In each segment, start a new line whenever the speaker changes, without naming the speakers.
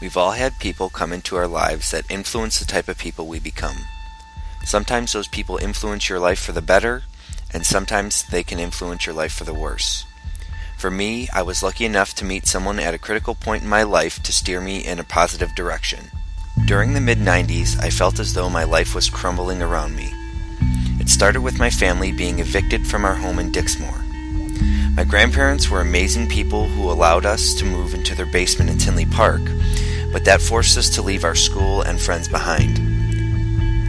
We've all had people come into our lives that influence the type of people we become. Sometimes those people influence your life for the better, and sometimes they can influence your life for the worse. For me, I was lucky enough to meet someone at a critical point in my life to steer me in a positive direction. During the mid-90s, I felt as though my life was crumbling around me. It started with my family being evicted from our home in Dixmoor. My grandparents were amazing people who allowed us to move into their basement in Tinley Park, but that forced us to leave our school and friends behind.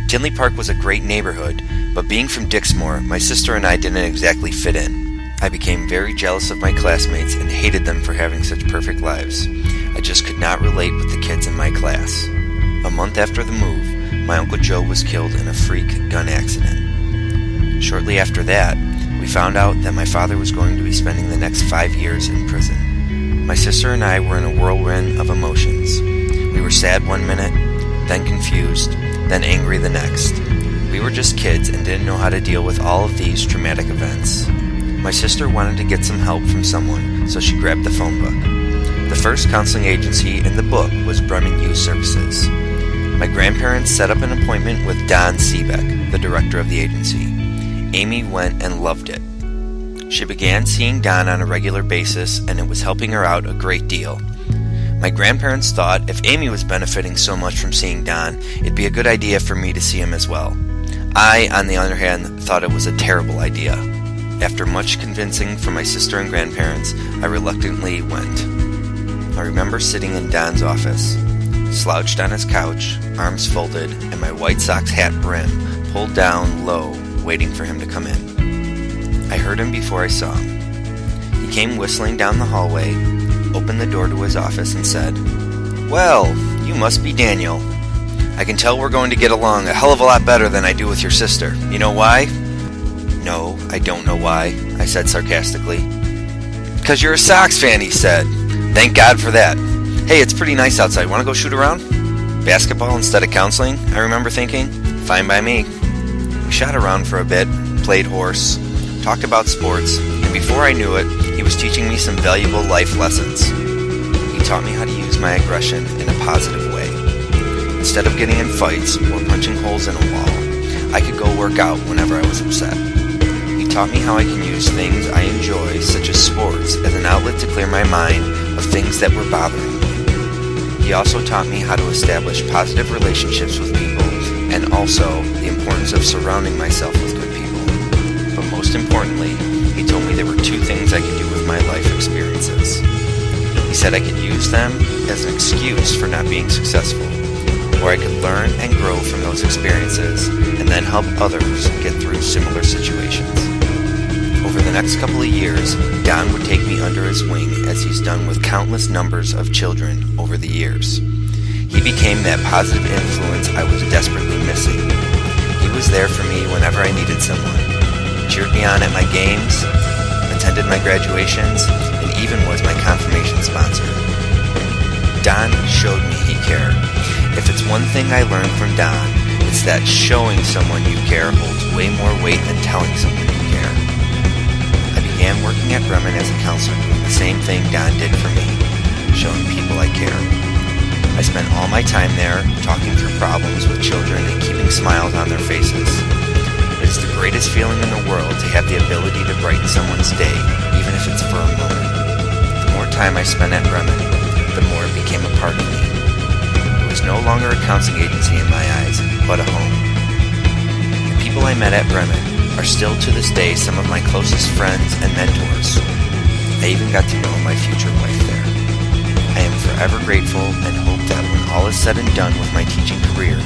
Tinley Park was a great neighborhood, but being from Dixmoor, my sister and I didn't exactly fit in. I became very jealous of my classmates and hated them for having such perfect lives. I just could not relate with the kids in my class. A month after the move, my Uncle Joe was killed in a freak gun accident. Shortly after that, we found out that my father was going to be spending the next 5 years in prison. My sister and I were in a whirlwind of emotions. We were sad one minute, then confused, then angry the next. We were just kids and didn't know how to deal with all of these traumatic events. My sister wanted to get some help from someone, so she grabbed the phone book. The first counseling agency in the book was Bremen Youth Services. My grandparents set up an appointment with Don Sebek, the director of the agency. Amy went and loved it. She began seeing Don on a regular basis, and it was helping her out a great deal. My grandparents thought if Amy was benefiting so much from seeing Don, it'd be a good idea for me to see him as well. I, on the other hand, thought it was a terrible idea. After much convincing from my sister and grandparents, I reluctantly went. I remember sitting in Don's office, slouched on his couch, arms folded, and my White Sox hat brim pulled down low, waiting for him to come in. I heard him before I saw him. He came whistling down the hallway, opened the door to his office, and said, "Well, you must be Daniel. I can tell we're going to get along a hell of a lot better than I do with your sister. You know why?" "No, I don't know why," I said sarcastically. "'Cause you're a Sox fan," he said. "Thank God for that. Hey, it's pretty nice outside. Want to go shoot around?" Basketball instead of counseling, I remember thinking. Fine by me. We shot around for a bit, played horse, talked about sports, and before I knew it, he was teaching me some valuable life lessons. He taught me how to use my aggression in a positive way. Instead of getting in fights or punching holes in a wall, I could go work out whenever I was upset. He taught me how I can use things I enjoy, such as sports, as an outlet to clear my mind of things that were bothering me. He also taught me how to establish positive relationships with people, and also the importance of surrounding myself with good people. But most importantly, he told me there were two things I could do with my life experiences. He said I could use them as an excuse for not being successful, or I could learn and grow from those experiences and then help others get through similar situations. Over the next couple of years, Don would take me under his wing as he's done with countless numbers of children over the years. He became that positive influence I was desperately missing. He was there for me whenever I needed someone, cheered me on at my games, attended my graduations, and even was my confirmation sponsor. Don showed me he cared. If it's one thing I learned from Don, it's that showing someone you care holds way more weight than telling someone you care. I began working at Bremen as a counselor, doing the same thing Don did for me, showing people I care. I spent all my time there, talking through problems with children and keeping smiles on their faces. It is the greatest feeling in the world to have the ability to brighten someone's day, even if it's for a moment. The more time I spent at Bremen, the more it became a part of me. It was no longer a counseling agency in my eyes, but a home. The people I met at Bremen are still to this day some of my closest friends and mentors. I even got to know my future wife there. I am forever grateful and hope that when all is said and done with my teaching career,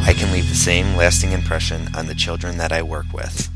I can leave the same lasting impression on the children that I work with.